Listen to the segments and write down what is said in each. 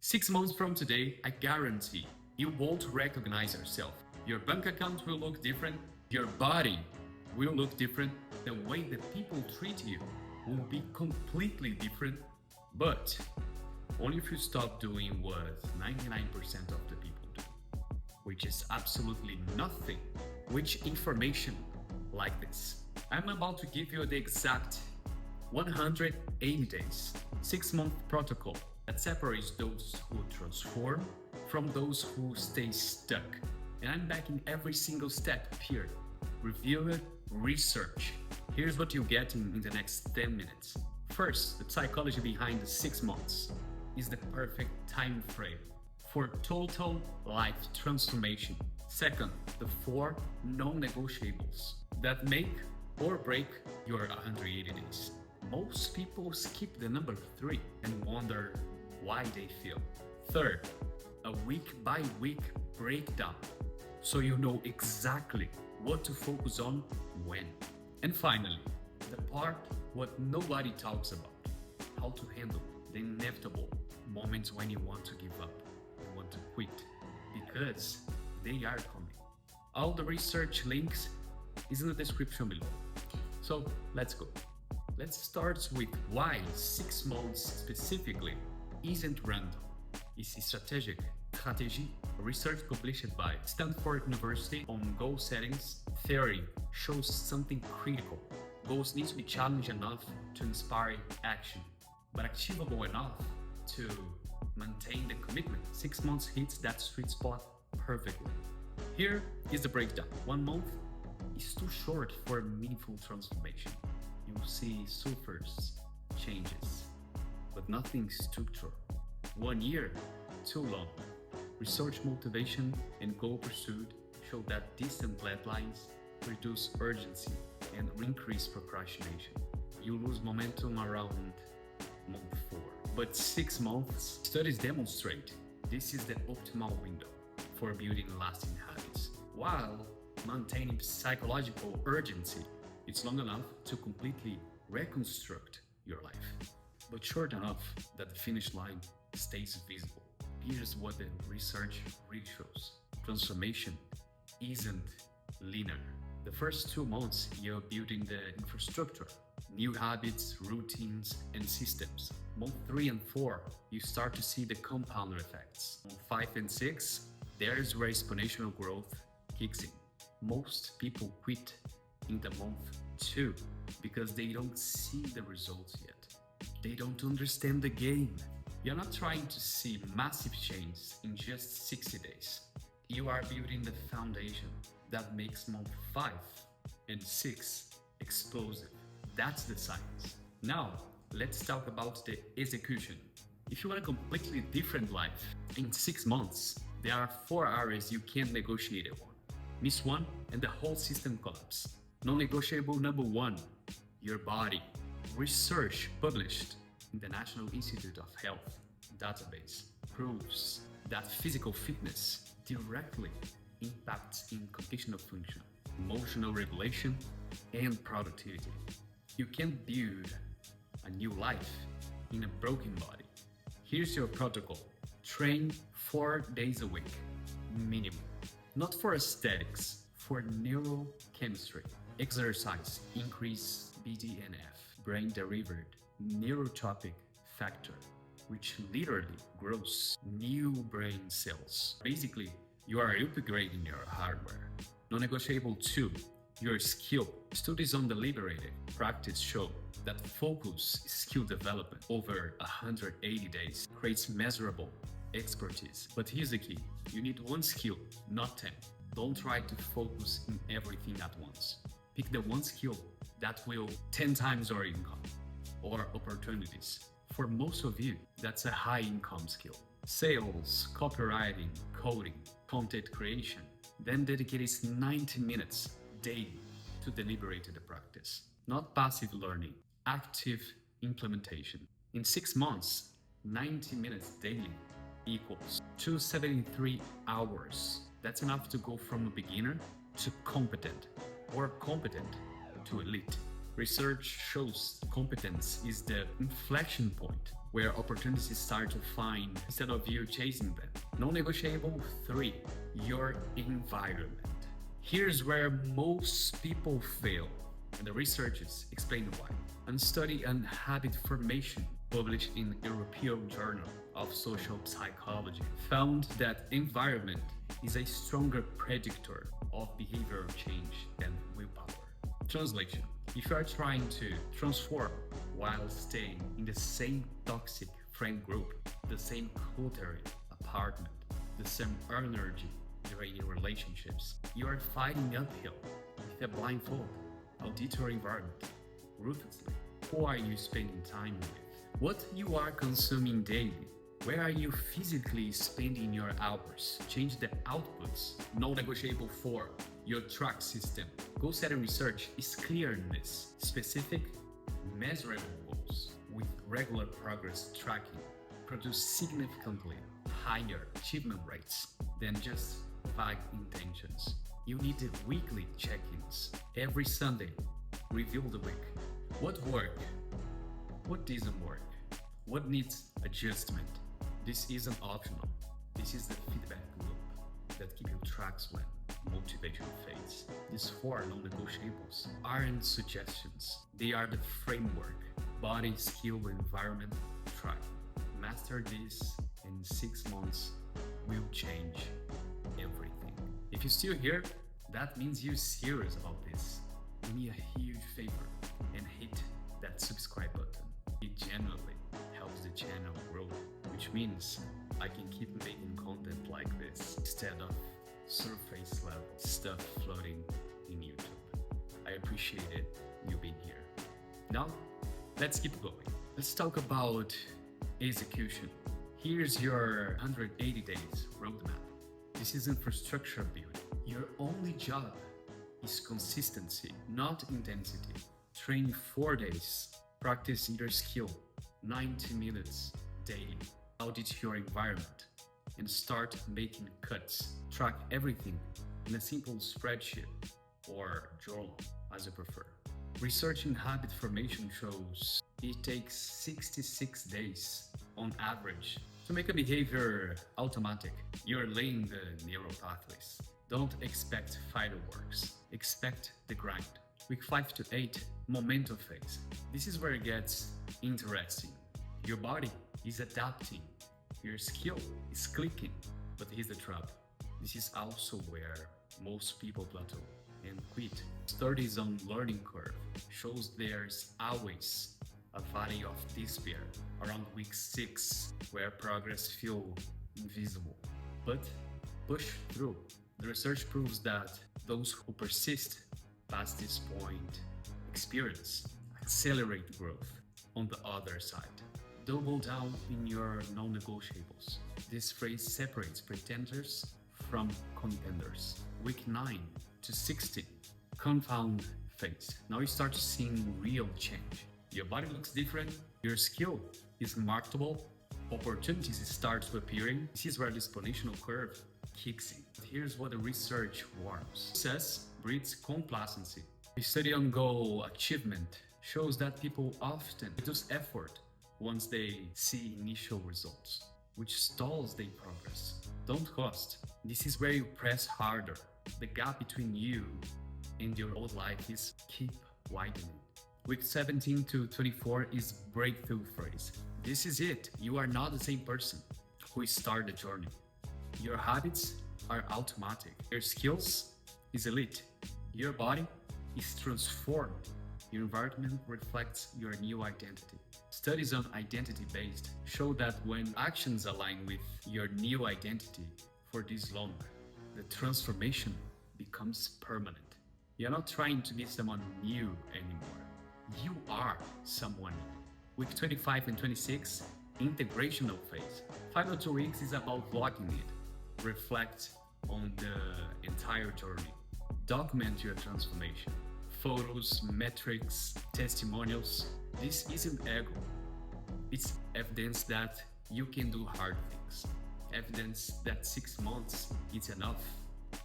6 months from today, I guarantee you won't recognize yourself. Your bank account will look different, your body will look different, the way that people treat you will be completely different, but only if you stop doing what 99% of the people do, which is absolutely nothing. Which information like this? I'm about to give you the exact 180 days, 6-month protocol that separates those who transform from those who stay stuck. And I'm backing every single step here. Review it, research. Here's what you get in the next 10 minutes. First, the psychology behind the 6 months is the perfect time frame for total life transformation. Second, the 4 non-negotiables that make or break your 180 days. Most people skip the number 3 and wonder why they fail. Third, a week by week breakdown so you know exactly what to focus on when. And finally, the part what nobody talks about, how to handle the inevitable moments when you want to give up, you want to quit, because they are coming. All the research links is in the description below. So let's go. Let's start with why 6 months specifically isn't random. It's strategic. Strategy, research published by Stanford University on goal settings theory shows something critical. Goals need to be challenging enough to inspire action, but achievable enough to maintain the commitment. 6 months hits that sweet spot perfectly. Here is the breakdown. 1 month is too short for meaningful transformation. You'll see surface changes, but nothing structural. 1 year, too long. Research motivation and goal pursuit show that distant deadlines reduce urgency and increase procrastination. You lose momentum around month 4. But 6 months, studies demonstrate this is the optimal window for building lasting habits, while maintaining psychological urgency. It's long enough to completely reconstruct your life, but short enough that the finish line stays visible. Here's what the research really shows. Transformation isn't linear. The first 2 months, you're building the infrastructure, new habits, routines, and systems. Month 3 and 4, you start to see the compound effects. Month 5 and 6, there's where exponential growth kicks in. Most people quit in the month 2 because they don't see the results yet. They don't understand the game. You're not trying to see massive change in just 60 days. You are building the foundation that makes month 5 and 6 explosive. That's the science. Now, let's talk about the execution. If you want a completely different life, in 6 months, there are 4 areas you can't negotiate on. Miss one and the whole system collapses. Non-negotiable number 1, your body. Research published in the National Institute of Health database proves that physical fitness directly impacts in cognitive function, emotional regulation, and productivity. You can't build a new life in a broken body. Here's your protocol. Train 4 days a week, minimum. Not for aesthetics, for neurochemistry. Exercise increase BDNF, brain-derived neurotropic factor, which literally grows new brain cells. Basically, you are upgrading your hardware. Non-negotiable 2, your skill. Studies on deliberative practice show that focus skill development over 180 days creates measurable expertise. But here's the key. You need 1 skill, not 10. Don't try to focus in everything at once. Pick the 1 skill that will 10 times your income or opportunities. For most of you, that's a high income skill. Sales, copywriting, coding, content creation. Then dedicate 90 minutes daily to deliberate the practice. Not passive learning, active implementation. In 6 months, 90 minutes daily equals 273 hours. That's enough to go from a beginner to competent, or competent to elite. Research shows competence is the inflection point where opportunities start to find instead of you chasing them. Non-negotiable 3, your environment. Here's where most people fail, and the researchers explain why. A study on habit formation published in European Journal of Social Psychology found that environment is a stronger predictor of behavioral change than willpower. Translation: if you are trying to transform while staying in the same toxic friend group, the same cluttered apartment, the same energy draining relationships, you are fighting uphill with a blindfold, auditory environment, ruthlessly. Who are you spending time with? What you are consuming daily? Where are you physically spending your hours? Change the outputs. Non-negotiable 4, your track system. Goal-setting research is clear in this. Specific, measurable goals with regular progress tracking produce significantly higher achievement rates than just vague intentions. You need the weekly check-ins. Every Sunday, review the week. What worked? What doesn't work? What needs adjustment? This isn't optional. This is the feedback loop that keeps you tracks when motivation fades. These 4 non-negotiables aren't suggestions. They are the framework. Body, skill, environment, track. Master this in 6 months will change everything. If you're still here, that means you're serious about this. Do me a huge favor and hit that subscribe button. It genuinely helps the channel grow, which means I can keep making content like this instead of surface level stuff floating in YouTube. I appreciate you being here. Now, let's keep going. Let's talk about execution. Here's your 180 days roadmap. This is infrastructure building. Your only job is consistency, not intensity. Train 4 days. Practice your skill 90 minutes daily. Audit your environment and start making cuts. Track everything in a simple spreadsheet or journal as you prefer. Research in habit formation shows it takes 66 days on average to make a behavior automatic. You're laying the neural pathways. Don't expect fireworks. Expect the grind. Week 5 to 8, momentum phase. This is where it gets interesting. Your body is adapting. Your skill is clicking. But here's the trap. This is also where most people plateau and quit. Studies on learning curve shows there's always a valley of despair around week 6 where progress feels invisible. But push through. The research proves that those who persist past this point experience accelerate growth on the other side. Double down in your non-negotiables. This phrase separates pretenders from contenders. Week 9 to 16, compound phase. Now you start seeing real change. Your body looks different, your skill is marketable, opportunities start appearing. This is where the exponential curve kicks in. Here's what the research warns. Success breeds complacency. A study on goal achievement shows that people often reduce effort once they see initial results, which stalls their progress. Don't coast. This is where you press harder. The gap between you and your old life is keep widening. Week 17 to 24 is breakthrough phase. This is it. You are not the same person who started the journey. Your habits are automatic. Your skills is elite. Your body is transformed. Your environment reflects your new identity. Studies on identity-based show that when actions align with your new identity for this long, the transformation becomes permanent. You're not trying to be someone new anymore. You are someone new. Week 25 and 26, integrational phase. Final 2 weeks is about logging it. Reflect on the entire journey. Document your transformation. Photos, metrics, testimonials. This isn't ego. It's evidence that you can do hard things. Evidence that 6 months is enough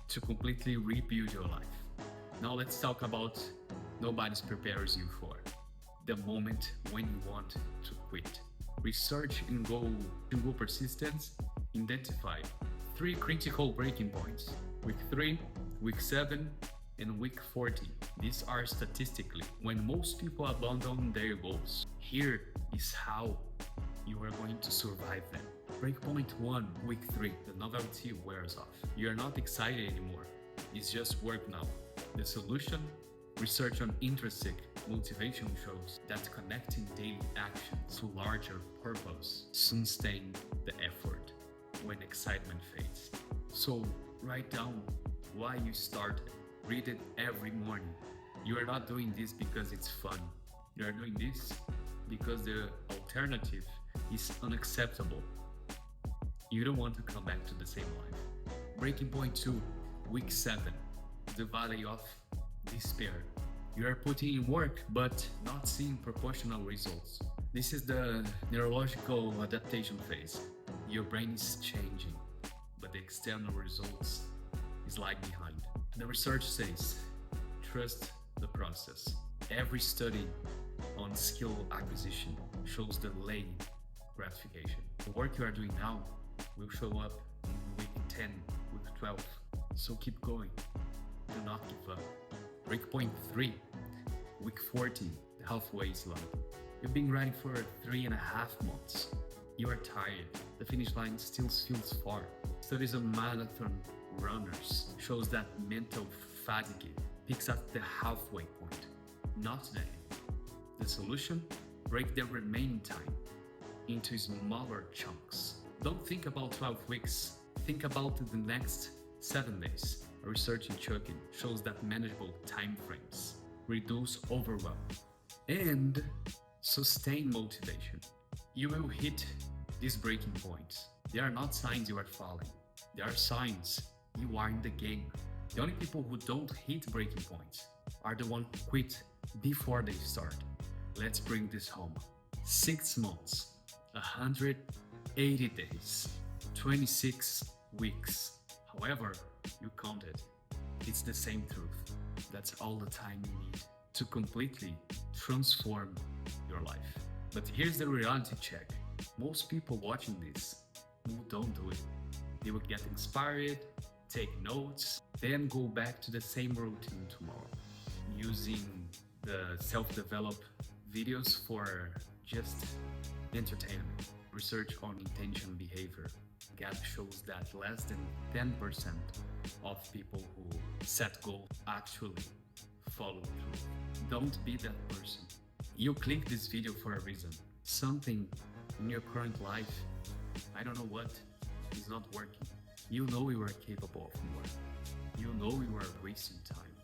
to completely rebuild your life. Now let's talk about nobody prepares you for the moment when you want to quit. Research and go persistence identify 3 critical breaking points: week 3, week 7, and week 40. These are statistically when most people abandon their goals. Here is how you are going to survive them. Breakpoint 1, week 3, the novelty wears off. You are not excited anymore. It's just work now. The solution? Research on intrinsic motivation shows that connecting daily actions to larger purpose sustain the effort when excitement fades. So write down why you started. Read it every morning. You are not doing this because it's fun. You are doing this because the alternative is unacceptable. You don't want to come back to the same life. Breaking point 2, week 7, the valley of despair. You are putting in work but not seeing proportional results. This is the neurological adaptation phase. Your brain is changing, but the external results is lag behind. The research says, trust the process. Every study on skill acquisition shows delayed gratification. The work you are doing now will show up in week 10, week 12. So keep going. Do not give up. Breakpoint 3, week 40, the halfway slump. You've been running for 3.5 months. You are tired. The finish line still feels far. Studies on marathon runners shows that mental fatigue peaks at the halfway point, not the end. The solution? Break the remaining time into smaller chunks. Don't think about 12 weeks. Think about the next 7 days. Research in Chugging shows that manageable time frames reduce overwhelm and sustain motivation. You will hit these breaking points. They are not signs you are falling. They are signs you are in the game. The only people who don't hit breaking points are the ones who quit before they start. Let's bring this home. 6 months, 180 days, 26 weeks. However you count it, it's the same truth. That's all the time you need to completely transform your life. But here's the reality check. Most people watching this who don't do it, they will get inspired, take notes, then go back to the same routine tomorrow, using the self-developed videos for just entertainment. Research on intention behavior gap shows that less than 10% of people who set goals actually follow through. Don't be that person. You click this video for a reason. Something in your current life, I don't know what, is not working. You know you are capable of more. You know you are wasting time.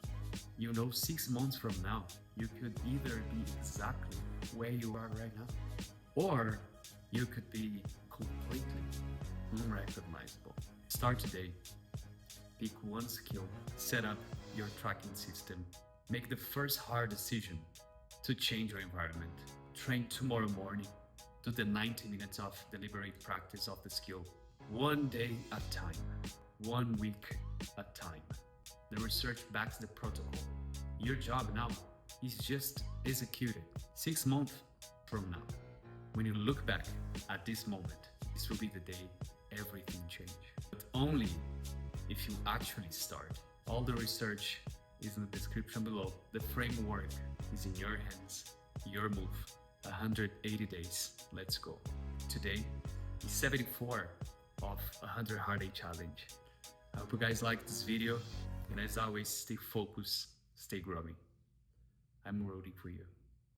You know 6 months from now, you could either be exactly where you are right now, or you could be completely unrecognizable. Start today. Pick one skill, set up your tracking system, make the first hard decision to change your environment. Train tomorrow morning. Do the 90 minutes of deliberate practice of the skill. One day at a time, 1 week at a time. The research backs the protocol. Your job now is just execute it. 6 months from now, when you look back at this moment, this will be the day everything changed. But only if you actually start. All the research is in the description below. The framework is in your hands. Your move. 180 days. Let's go. Today is 74 of 100 Hard Day Challenge. I hope you guys liked this video. And as always, stay focused, stay growing. I'm rooting for you.